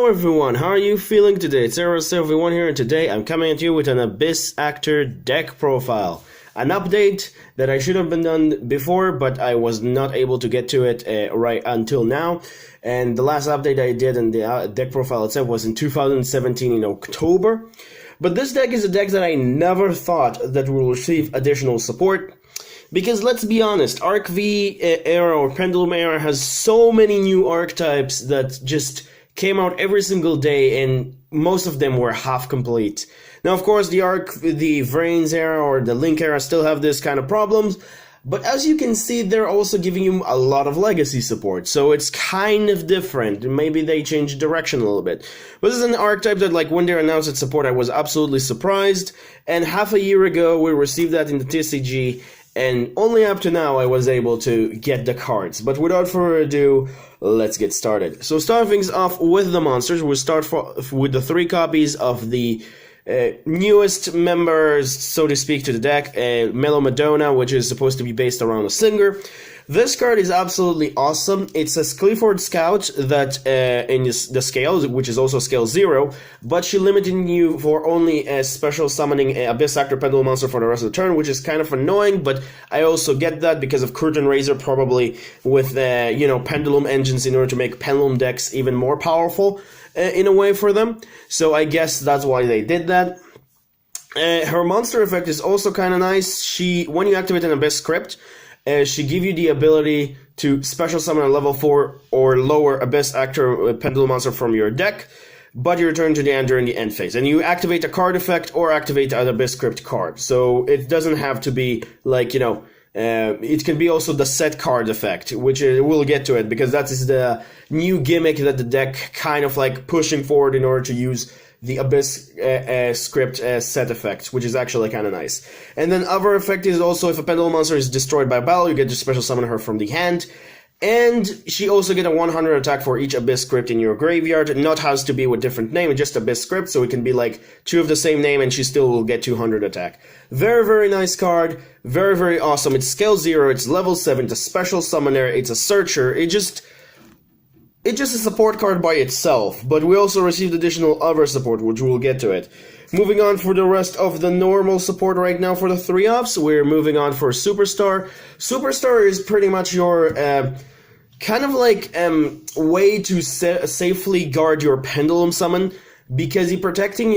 Hello everyone, how are you feeling today? It's Eros71 here, and today I'm coming at you with an Abyss Actor deck profile. An update that I should have been done before, but I was not able to get to it right until now. And the last update I did in the deck profile itself was in 2017 in October. But this deck is a deck that I never thought that will receive additional support. Because let's be honest, Arc V era or Pendulum era has so many new archetypes that just came out every single day, and most of them were half complete. Now, of course, the Vrains era or the Link era still have this kind of problems, but as you can see, they're also giving you a lot of legacy support, so it's kind of different. Maybe they changed direction a little bit. But this is an archetype that, like, when they announced its support, I was absolutely surprised, and half a year ago, we received that in the TCG, and only up to now I was able to get the cards. But without further ado, let's get started. So starting things off with the monsters, we'll start with the 3 copies of the newest members, so to speak, to the deck. Mellow Madonna, which is supposed to be based around a singer. This card is absolutely awesome. It's a Clifford Scout that in the scale, which is also scale 0, but she limited you for only special summoning Abyss Actor Pendulum monster for the rest of the turn, which is kind of annoying, but I also get that because of Curtain Raiser, probably with Pendulum engines in order to make Pendulum decks even more powerful in a way for them. So I guess that's why they did that. Her monster effect is also kind of nice. When you activate an Abyss script, she gives you the ability to special summon a level 4 or lower Abyss Actor Pendulum monster from your deck, but you return to the end during the end phase. And you activate a card effect or activate an Abyss Script card. So it doesn't have to be like, it can be also the set card effect, which we'll get to it, because that is the new gimmick that the deck kind of like pushing forward in order to use the Abyss script set effect, which is actually kind of nice. And then other effect is also if a Pendulum monster is destroyed by battle, you get to special summon her from the hand. And she also get a 100 attack for each Abyss script in your graveyard. Not has to be with different name, just Abyss script, so it can be like 2 of the same name and she still will get 200 attack. Very, very nice card. Very, very awesome. It's scale 0, it's level 7, it's a special summoner, it's a searcher. It's just a support card by itself, but we also received additional other support, which we'll get to it. Moving on for the rest of the normal support right now for the 3-offs, we're moving on for Superstar. Superstar is pretty much your kind of like way to safely guard your Pendulum summon, because he's protecting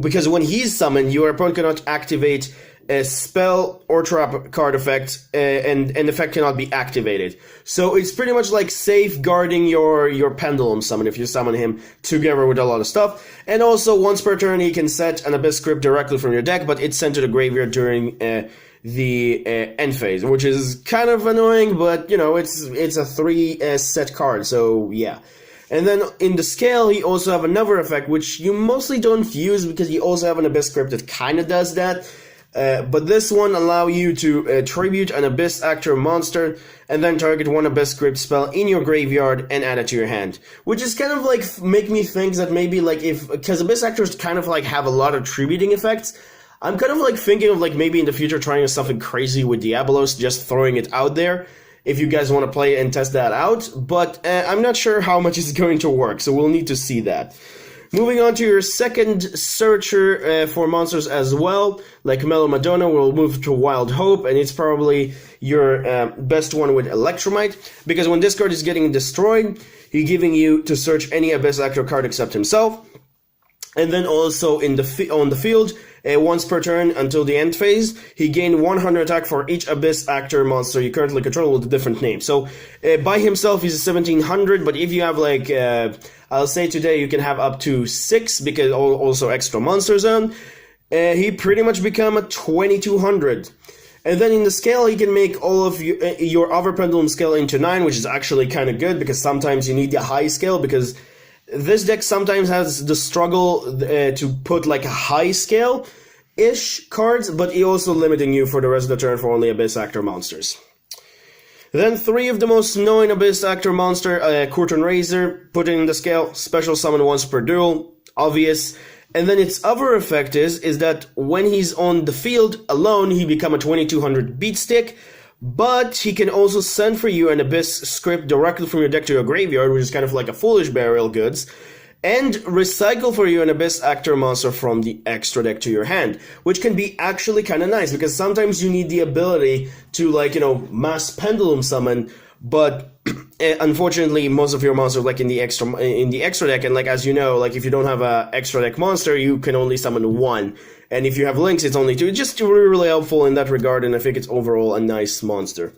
because when he's summoned, your opponent cannot activate a spell or trap card effect, and an effect cannot be activated. So it's pretty much like safeguarding your Pendulum summon if you summon him together with a lot of stuff. And also, once per turn, he can set an Abyss script directly from your deck, but it's sent to the graveyard during the end phase, which is kind of annoying, but it's a 3 set card, so yeah. And then in the scale, he also have another effect, which you mostly don't use because you also have an Abyss script that kind of does that. But this one allow you to tribute an Abyss Actor monster and then target one Abyss Script spell in your graveyard and add it to your hand. Which is kind of like make me think that maybe like because Abyss Actors kind of like have a lot of tributing effects, I'm kind of like thinking of like maybe in the future trying something crazy with Diabolos, just throwing it out there if you guys want to play and test that out. But I'm not sure how much it's going to work, so we'll need to see that. Moving on to your second searcher for monsters as well, like Mellow Madonna, we'll move to Wild Hope, and it's probably your best one with Electromite, because when this card is getting destroyed, he's giving you to search any Abyss Actor card except himself. And then also on the field, once per turn until the end phase, he gained 100 attack for each Abyss Actor monster you currently control with a different name. So by himself, he's a 1700, but if you have like, I'll say today you can have up to 6, because also extra monster zone, he pretty much become a 2200. And then in the scale, he can make all of your other Pendulum scale into 9, which is actually kind of good, because sometimes you need the high scale, because this deck sometimes has the struggle to put like a high scale-ish cards, but he also limiting you for the rest of the turn for only Abyss Actor monsters. Then 3 of the most annoying Abyss Actor monster, Curtain Raiser, put it in the scale, special summon once per duel, obvious. And then its other effect is that when he's on the field alone, he become a 2200 beat stick, but he can also send for you an Abyss script directly from your deck to your graveyard, which is kind of like a foolish burial goods, and recycle for you an Abyss Actor monster from the extra deck to your hand, which can be actually kind of nice, because sometimes you need the ability to, like, you know, mass pendulum summon, but unfortunately most of your monsters, like in the extra deck, and like, as you know, like if you don't have a extra deck monster, you can only summon one, and if you have links, it's only two. It's just really helpful in that regard, and I think it's overall a nice monster.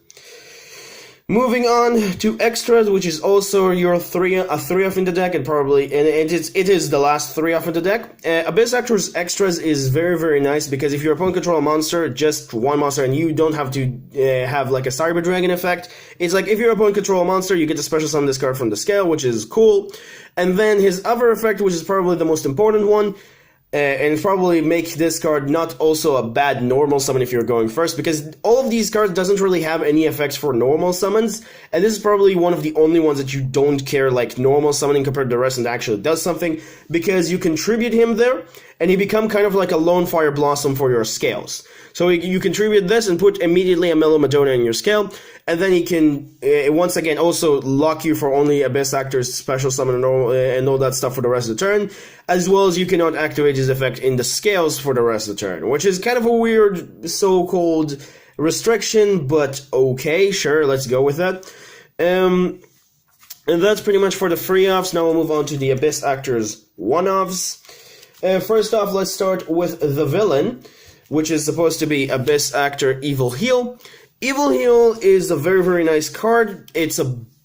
Moving on to extras, which is also your 3-off in the deck, and it is the last 3-off in the deck. Abyss Actor's extras is very, very nice, because if your opponent control a monster, just one monster, and you don't have to have like a Cyber Dragon effect, it's like if your opponent control a monster, you get to special summon this card from the scale, which is cool. And then his other effect, which is probably the most important one, and probably make this card not also a bad normal summon if you're going first, because all of these cards doesn't really have any effects for normal summons, and this is probably one of the only ones that you don't care like normal summoning compared to the rest and actually does something, because you contribute him there, and he become kind of like a Lone Fire Blossom for your scales. So you contribute this and put immediately a Mellow Madonna in your scale, and then he can, once again, also lock you for only Abyss Actor's special summon and all that stuff for the rest of the turn, as well as you cannot activate his effect in the scales for the rest of the turn, which is kind of a weird so-called restriction, but okay, sure, let's go with that. And that's pretty much for the 3-offs. Now we'll move on to the Abyss Actor's 1-offs. First off, let's start with the villain, which is supposed to be Abyss Actor Evil Heel. Evil Heel is a very, very nice card. It's a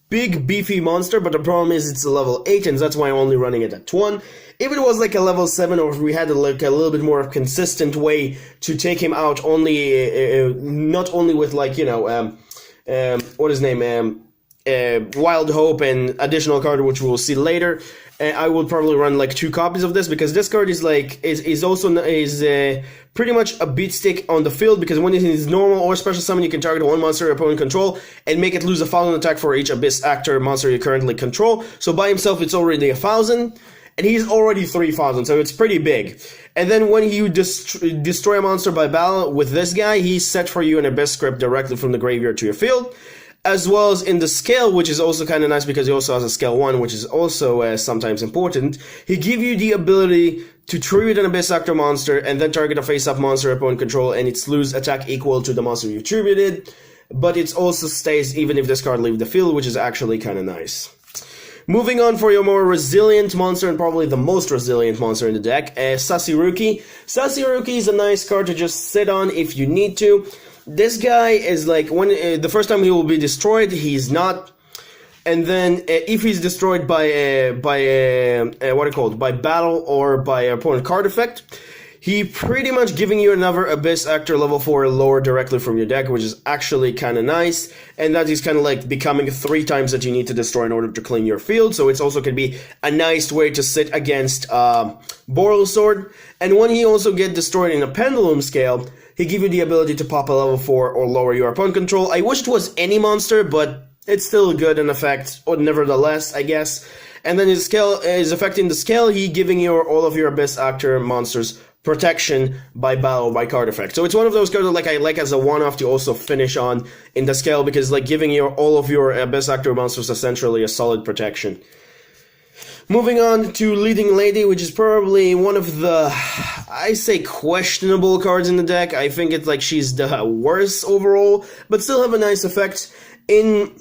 big, beefy monster, but the problem is it's a level 8, and that's why I'm only running it at 1. If it was like a level 7, or if we had like a little bit more consistent way to take him out, only not only with, like, you know, what is his name, Wild Hope and additional card, which we'll see later, I would probably run like 2 copies of this, because this card is like is pretty much a beat stick on the field, because when it is normal or special summon, you can target one monster your opponent control and make it lose 1,000 attack for each Abyss Actor monster you currently control. So by himself, it's already 1,000, and he's already 3,000, so it's pretty big. And then when you destroy a monster by battle with this guy, he's set for you an Abyss script directly from the graveyard to your field, as well as in the scale, which is also kind of nice because he also has a scale 1, which is also sometimes important. He gives you the ability to tribute an Abyss Actor monster and then target a face-up monster opponent control, and its lose attack equal to the monster you tributed, but it also stays even if this card leaves the field, which is actually kind of nice. Moving on for your more resilient monster, and probably the most resilient monster in the deck, Sassy Rookie. Sassy Rookie is a nice card to just sit on if you need to. This guy is like, when the first time he will be destroyed, he's not, and then if he's destroyed by by battle or by opponent card effect, he pretty much giving you another Abyss Actor level 4 lower directly from your deck, which is actually kind of nice, and that is kind of like becoming 3 times that you need to destroy in order to clean your field, so it's also can be a nice way to sit against Boral Sword. And when he also get destroyed in a Pendulum scale, he give you the ability to pop a level 4 or lower your opponent control. I wish it was any monster, but it's still good in effect, or nevertheless, I guess. And then his effect in the scale, he giving you all of your Abyss Actor monsters protection by battle by card effect. So it's one of those cards that like I like as a one-off to also finish on in the scale, because like giving you all of your Abyss Actor monsters essentially a solid protection. Moving on to Leading Lady, which is probably one of the, I say, questionable cards in the deck. I think it's like she's the worst overall, but still have a nice effect. And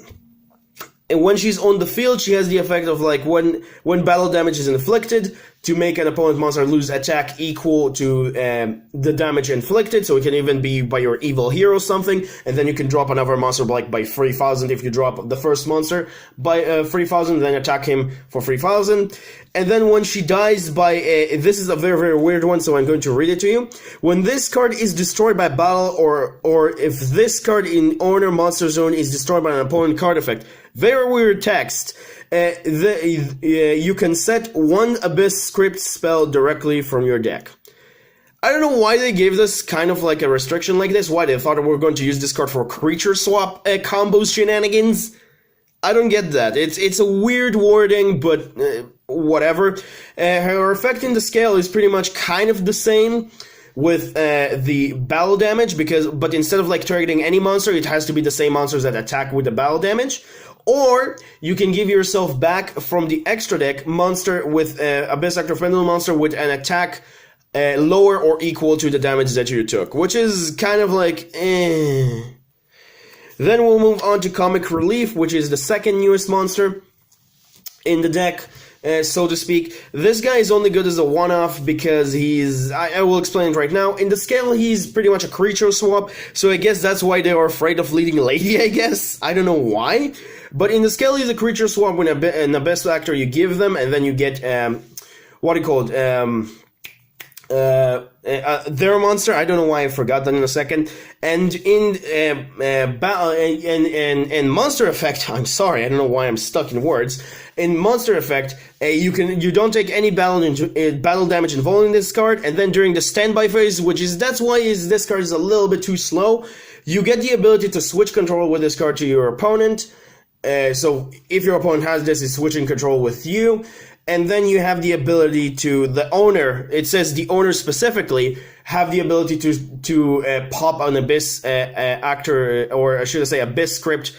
when she's on the field, she has the effect of like when battle damage is inflicted, to make an opponent monster lose attack equal to the damage inflicted. So it can even be by your evil hero something, and then you can drop another monster like by 3,000 if you drop the first monster by 3,000, then attack him for 3,000. And then when she dies by this is a very, very weird one, so I'm going to read it to you. When this card is destroyed by battle, or if this card in owner monster zone is destroyed by an opponent card effect, very weird text. You can set one Abyss script spell directly from your deck. I don't know why they gave this kind of like a restriction like this. Why they thought we were going to use this card for creature swap combos shenanigans. I don't get that. It's a weird wording, but whatever. Her effect in the scale is pretty much kind of the same, with the battle damage, but instead of like targeting any monster, it has to be the same monsters that attack with the battle damage. Or you can give yourself back from the extra deck monster with Abyss Actor Pendulum monster with an attack lower or equal to the damage that you took, which is kind of like eh. Then we'll move on to Comic Relief, which is the second newest monster in the deck, so to speak. This guy is only good as a one-off because I will explain it right now. In the scale, he's pretty much a creature swap, so I guess that's why they are afraid of Leading Lady, I guess. I don't know why. But in the scale, he's a creature swap with an Abyss Actor you give them, and then you get, what do you call it, their monster. I don't know why I forgot that in a second. And in monster effect, I'm sorry, I don't know why I'm stuck in words. In monster effect, you don't take any battle damage involving this card, and then during the standby phase, that's why this card is a little bit too slow, you get the ability to switch control with this card to your opponent. So if your opponent has this, it's switching control with you. And then you have the ability to, the owner, it says the owner specifically, have the ability to pop an Abyss Actor, or should I say Abyss script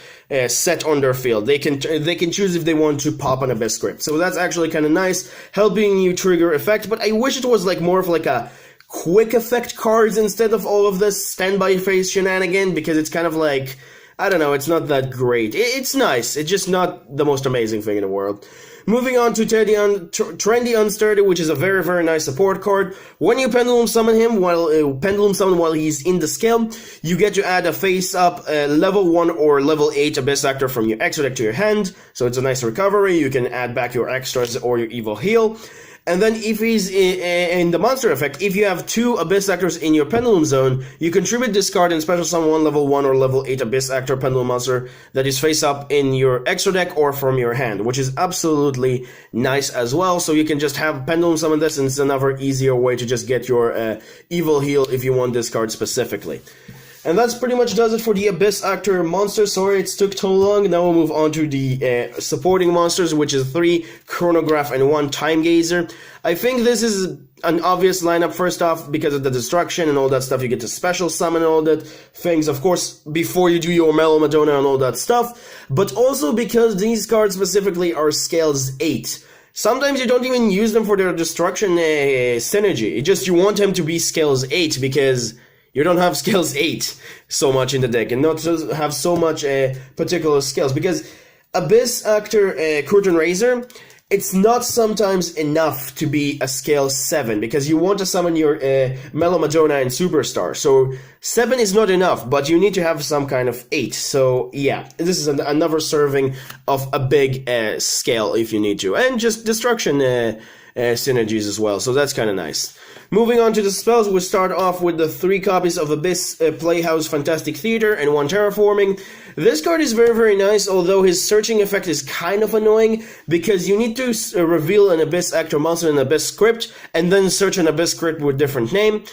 set on their field. They can choose if they want to pop an Abyss script. So that's actually kind of nice, helping you trigger effect, but I wish it was like more of like a quick effect cards instead of all of this standby phase shenanigan, because it's kind of like, I don't know, it's not that great. It's nice, it's just not the most amazing thing in the world. Moving on to Trendy Unsturdy, which is a very, very nice support card. When you Pendulum Summon him, while he's in the scale, you get to add a face-up level 1 or level 8 Abyss Actor from your extra deck to your hand, so it's a nice recovery. You can add back your extras or your evil heal. And then if he's in the monster effect, if you have 2 Abyss Actors in your Pendulum Zone, you contribute this card and special summon 1 level 1 or level 8 Abyss Actor Pendulum monster that is face up in your extra deck or from your hand, which is absolutely nice as well. So you can just have Pendulum summon this, and it's another easier way to just get your evil heal if you want this card specifically. And that's pretty much does it for the Abyss Actor monster. Sorry it took too long. Now we'll move on to the supporting monsters, which is 3 Chronograph and 1 Time Gazer. I think this is an obvious lineup, first off, because of the destruction and all that stuff. You get to special summon and all that things, of course, before you do your Mellow Madonna and all that stuff, but also because these cards specifically are scales 8. Sometimes you don't even use them for their destruction synergy. You want them to be scales 8 because you don't have scales 8 so much in the deck, and not have so much particular scales, because Abyss Actor Curtain Raiser, it's not sometimes enough to be a scale 7, because you want to summon your Mellow Madonna and Superstar, so 7 is not enough, but you need to have some kind of 8, so yeah, this is another serving of a big scale if you need to, and just destruction synergies as well, so that's kind of nice. Moving on to the spells, we'll start off with the 3 copies of Abyss Playhouse Fantastic Theater and 1 Terraforming. This card is very, very nice, although his searching effect is kind of annoying, because you need to reveal an Abyss Actor monster in Abyss script, and then search an Abyss script with different name.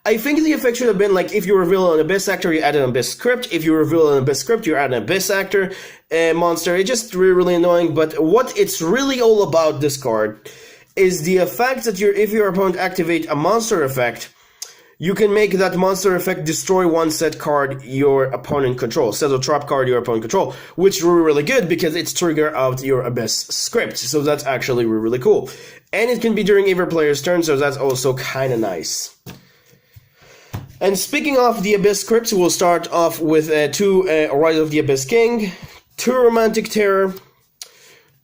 I think the effect should have been like, if you reveal an Abyss Actor, you add an Abyss script. If you reveal an Abyss script, you add an Abyss Actor monster. It's just really, really annoying, but what it's really all about, this card, is the effect that if your opponent activate a monster effect, you can make that monster effect destroy 1 set card your opponent controls, set or trap card your opponent control, which is really, really good because it's trigger out your Abyss script, so that's actually really, really cool. And it can be during either player's turn, so that's also kind of nice. And speaking of the Abyss scripts, we'll start off with 2 Rise of the Abyss King, 2 Romantic Terror,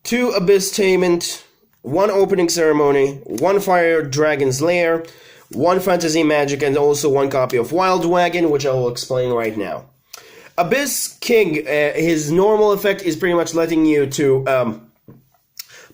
2 Abyss Tainment, 1 Opening Ceremony, 1 Fire Dragon's Lair, 1 Fantasy Magic, and also 1 copy of Wild Wagon, which I will explain right now. Abyss King, his normal effect is pretty much letting you to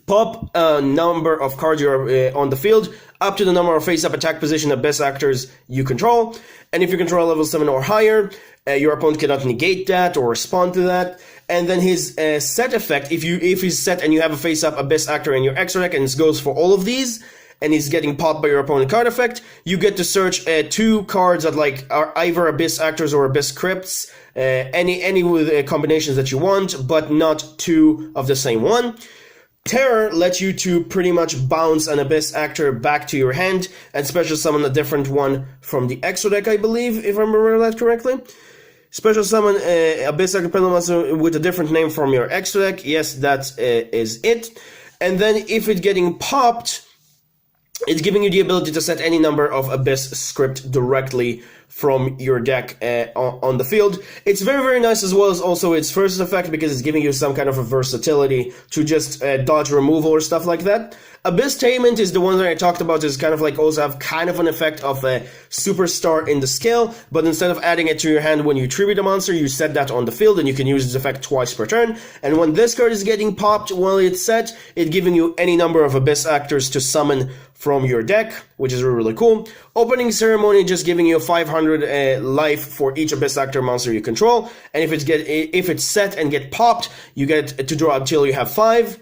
pop a number of cards you're on the field up to the number of face-up attack position Abyss Actors you control, and if you control level 7 or higher, your opponent cannot negate that or respond to that. And then his set effect, if he's set and you have a face-up Abyss Actor in your extra deck, and it goes for all of these, and he's getting popped by your opponent card effect, you get to search 2 cards that are either Abyss Actors or Abyss Crypts, any with combinations that you want, but not 2 of the same one. Terror lets you to pretty much bounce an Abyss Actor back to your hand and special summon a different one from the extra deck, I believe, if I remember that correctly. Special summon Abyss Actor Pendulum Monster with a different name from your extra deck. Yes, that is it. And then if it's getting popped, it's giving you the ability to set any number of Abyss script directly from your deck on the field. It's very, very nice, as well as also its first effect, because it's giving you some kind of a versatility to just dodge removal or stuff like that. Abyss Tainment is the one that I talked about. Is kind of like also have kind of an effect of a superstar in the skill, but instead of adding it to your hand when you tribute a monster, you set that on the field and you can use this effect twice per turn. And when this card is getting popped while it's set, it's giving you any number of Abyss Actors to summon from your deck, which is really, really cool. Opening Ceremony, just giving you 500 life for each Abyss Actor monster you control, and if it's set and get popped, you get to draw until you have 5.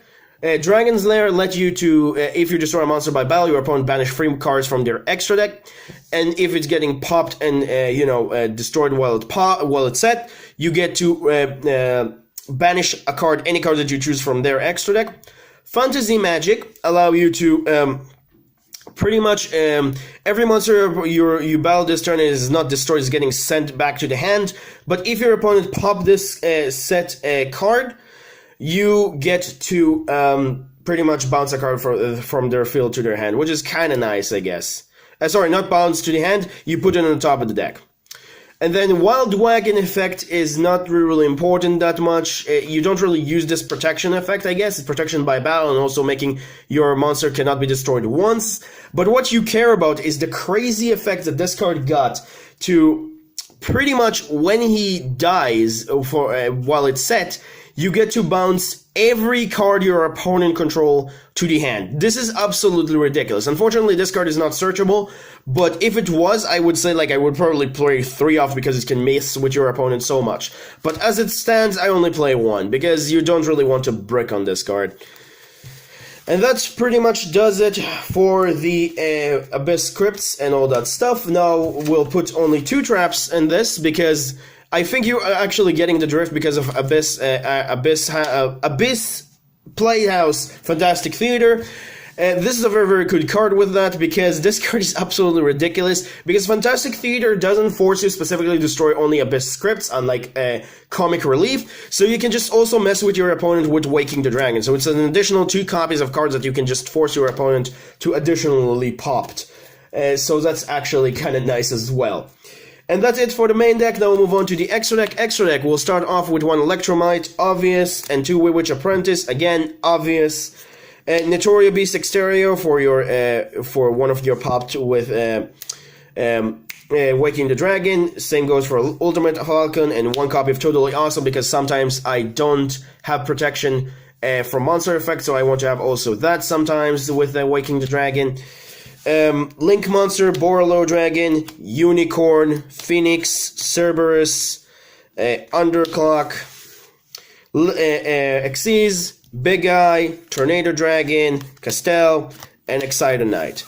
Dragon's Lair let you to, if you destroy a monster by battle, your opponent banish 3 cards from their extra deck, and if it's getting popped and destroyed while it's set, you get to banish a card, any card that you choose from their extra deck. Fantasy Magic allow you to pretty much every monster you battle this turn is not destroyed, is getting sent back to the hand. But if your opponent pop this set card, you get to pretty much bounce a card from their field to their hand, which is kind of nice, I guess. Sorry, not bounce to the hand, you put it on the top of the deck. And then Wild Wagon effect is not really important that much. You don't really use this protection effect, I guess. It's protection by battle and also making your monster cannot be destroyed once. But what you care about is the crazy effect that this card got to pretty much when he dies while it's set, you get to bounce every card your opponent control to the hand. This is absolutely ridiculous. Unfortunately, this card is not searchable, but if it was, I would say I would probably play 3 off because it can mess with your opponent so much. But as it stands, I only play 1 because you don't really want to brick on this card. And that pretty much does it for the Abyss scripts and all that stuff. Now we'll put only 2 traps in this because I think you're actually getting the drift because of Abyss Playhouse Fantastic Theater. This is a very, very good card with that, because this card is absolutely ridiculous, because Fantastic Theater doesn't force you specifically to destroy only Abyss scripts, unlike Comic Relief, so you can just also mess with your opponent with Waking the Dragon. So it's an additional 2 copies of cards that you can just force your opponent to additionally popped. So that's actually kind of nice as well. And that's it for the main deck. Now we'll move on to the extra deck. Extra deck, we'll start off with 1 Electromite, obvious, and 2 Witch Apprentice, again, obvious. Notoria Beast Exterior for your for one of your popped with Waking the Dragon. Same goes for Ultimate Falcon, and 1 copy of Totally Awesome, because sometimes I don't have protection from monster effects, so I want to have also that sometimes with Waking the Dragon. Link Monster, Borolo Dragon, Unicorn, Phoenix, Cerberus, Underclock, Xyz, Big Eye, Tornado Dragon, Castell, and Excited Knight.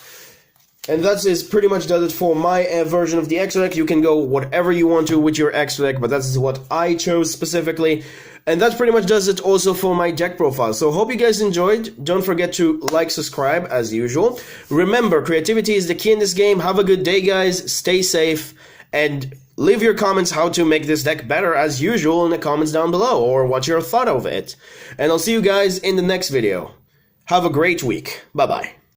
And that is pretty much does it for my version of the extra deck. You can go whatever you want to with your extra deck, but that's what I chose specifically. And that pretty much does it also for my deck profile. So hope you guys enjoyed. Don't forget to like, subscribe as usual. Remember, creativity is the key in this game. Have a good day, guys. Stay safe. And leave your comments how to make this deck better as usual in the comments down below, or what your thought of it. And I'll see you guys in the next video. Have a great week. Bye-bye.